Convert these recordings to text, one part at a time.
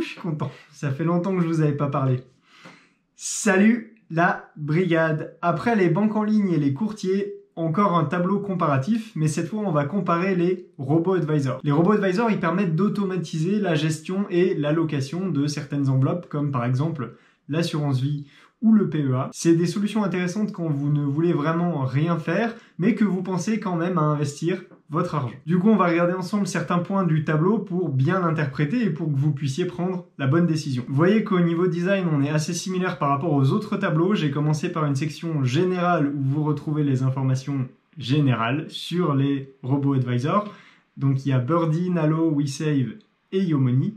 je suis content. Ça fait longtemps que je vous avais pas parlé. Salut la brigade. Après les banques en ligne et les courtiers, encore un tableau comparatif, mais cette fois on va comparer les robo-advisors. Les robo-advisors, ils permettent d'automatiser la gestion et l'allocation de certaines enveloppes, comme par exemple l'assurance vie ou le PEA. C'est des solutions intéressantes quand vous ne voulez vraiment rien faire, mais que vous pensez quand même à investir votre argent. Du coup, on va regarder ensemble certains points du tableau pour bien l'interpréter et pour que vous puissiez prendre la bonne décision. Vous voyez qu'au niveau design, on est assez similaire par rapport aux autres tableaux. J'ai commencé par une section générale où vous retrouvez les informations générales sur les robo-advisors. Donc il y a Birdie, Nalo, WeSave et YoMoney.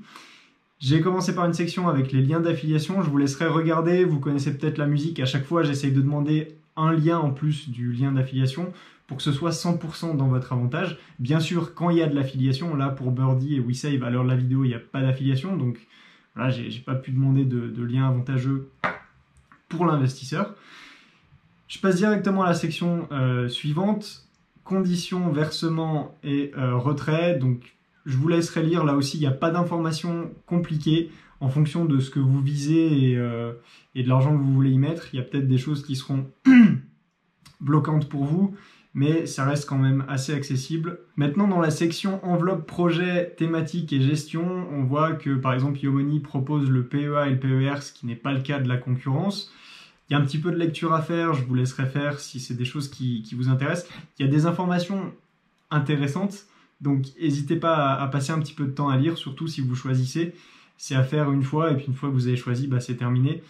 J'ai commencé par une section avec les liens d'affiliation, je vous laisserai regarder, vous connaissez peut-être la musique, à chaque fois j'essaye de demander un lien en plus du lien d'affiliation pour que ce soit 100% dans votre avantage. Bien sûr, quand il y a de l'affiliation, là pour Birdie et WeSave, à l'heure de la vidéo, il n'y a pas d'affiliation, donc voilà, j'ai pas pu demander de lien avantageux pour l'investisseur. Je passe directement à la section suivante, conditions, versement et retrait, donc je vous laisserai lire, là aussi il n'y a pas d'informations compliquées en fonction de ce que vous visez et de l'argent que vous voulez y mettre. Il y a peut-être des choses qui seront bloquantes pour vous, mais ça reste quand même assez accessible. Maintenant dans la section enveloppe, projet, thématique et gestion, on voit que par exemple YoMoney propose le PEA et le PER, ce qui n'est pas le cas de la concurrence. Il y a un petit peu de lecture à faire, je vous laisserai faire si c'est des choses qui vous intéressent. Il y a des informations intéressantes. Donc, n'hésitez pas à passer un petit peu de temps à lire, surtout si vous choisissez. C'est à faire une fois, et puis une fois que vous avez choisi, bah, c'est terminé.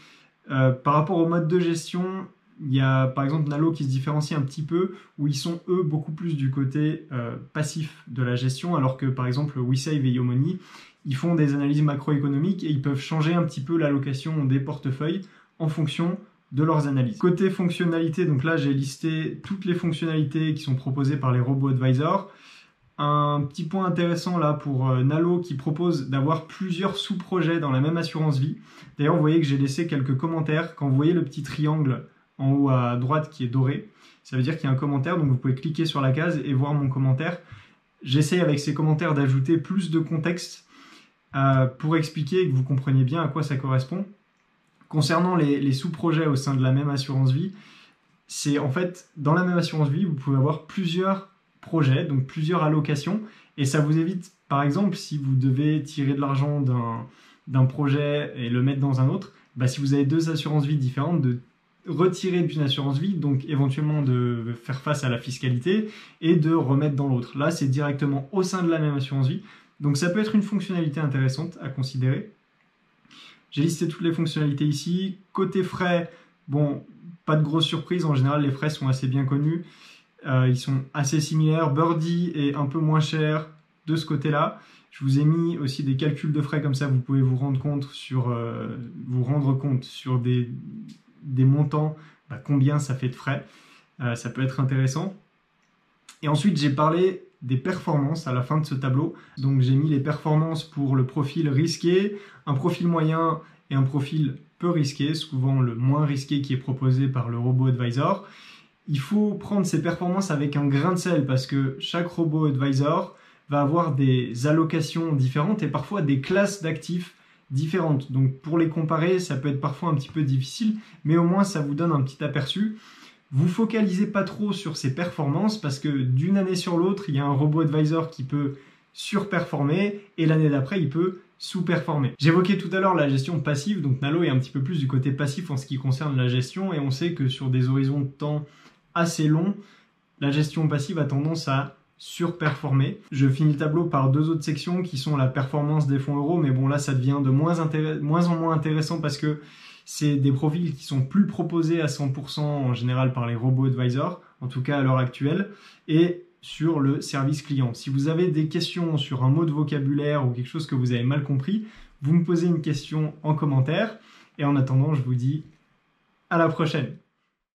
Par rapport au mode de gestion, il y a par exemple Nalo qui se différencie un petit peu, où ils sont eux beaucoup plus du côté passif de la gestion, alors que par exemple WeSave et YoMoney, ils font des analyses macroéconomiques et ils peuvent changer un petit peu l'allocation des portefeuilles en fonction de leurs analyses. Côté fonctionnalité, donc là j'ai listé toutes les fonctionnalités qui sont proposées par les robo-advisors. Un petit point intéressant là pour Nalo qui propose d'avoir plusieurs sous-projets dans la même assurance vie. D'ailleurs, vous voyez que j'ai laissé quelques commentaires. Quand vous voyez le petit triangle en haut à droite qui est doré, ça veut dire qu'il y a un commentaire, donc vous pouvez cliquer sur la case et voir mon commentaire. J'essaye avec ces commentaires d'ajouter plus de contexte pour expliquer et que vous compreniez bien à quoi ça correspond. Concernant les sous-projets au sein de la même assurance vie, c'est en fait, dans la même assurance vie, vous pouvez avoir plusieurs projets, donc plusieurs allocations, et ça vous évite, par exemple, si vous devez tirer de l'argent d'un projet et le mettre dans un autre, bah, si vous avez deux assurances vie différentes, de retirer d'une assurance vie, donc éventuellement de faire face à la fiscalité et de remettre dans l'autre. Là, c'est directement au sein de la même assurance vie, donc ça peut être une fonctionnalité intéressante à considérer. J'ai listé toutes les fonctionnalités ici. Côté frais, bon, pas de grosse surprise, en général les frais sont assez bien connus. Ils sont assez similaires. Birdie est un peu moins cher de ce côté-là. Je vous ai mis aussi des calculs de frais, comme ça vous pouvez vous rendre compte sur, des montants, bah, combien ça fait de frais. Ça peut être intéressant. Et ensuite, j'ai parlé des performances à la fin de ce tableau. Donc j'ai mis les performances pour le profil risqué, un profil moyen et un profil peu risqué, souvent le moins risqué qui est proposé par le robo-advisor. Il faut prendre ces performances avec un grain de sel parce que chaque robo-advisor va avoir des allocations différentes et parfois des classes d'actifs différentes. Donc pour les comparer, ça peut être parfois un petit peu difficile, mais au moins ça vous donne un petit aperçu. Vous focalisez pas trop sur ces performances parce que d'une année sur l'autre, il y a un robo-advisor qui peut surperformer et l'année d'après, il peut sous-performer. J'évoquais tout à l'heure la gestion passive, donc Nalo est un petit peu plus du côté passif en ce qui concerne la gestion et on sait que sur des horizons de temps assez longs, la gestion passive a tendance à surperformer. Je finis le tableau par deux autres sections qui sont la performance des fonds euros, mais bon là ça devient de moins en moins intéressant parce que c'est des profils qui sont plus proposés à 100% en général par les robo-advisors, en tout cas à l'heure actuelle, et sur le service client. Si vous avez des questions sur un mot de vocabulaire ou quelque chose que vous avez mal compris, vous me posez une question en commentaire, et en attendant, je vous dis à la prochaine.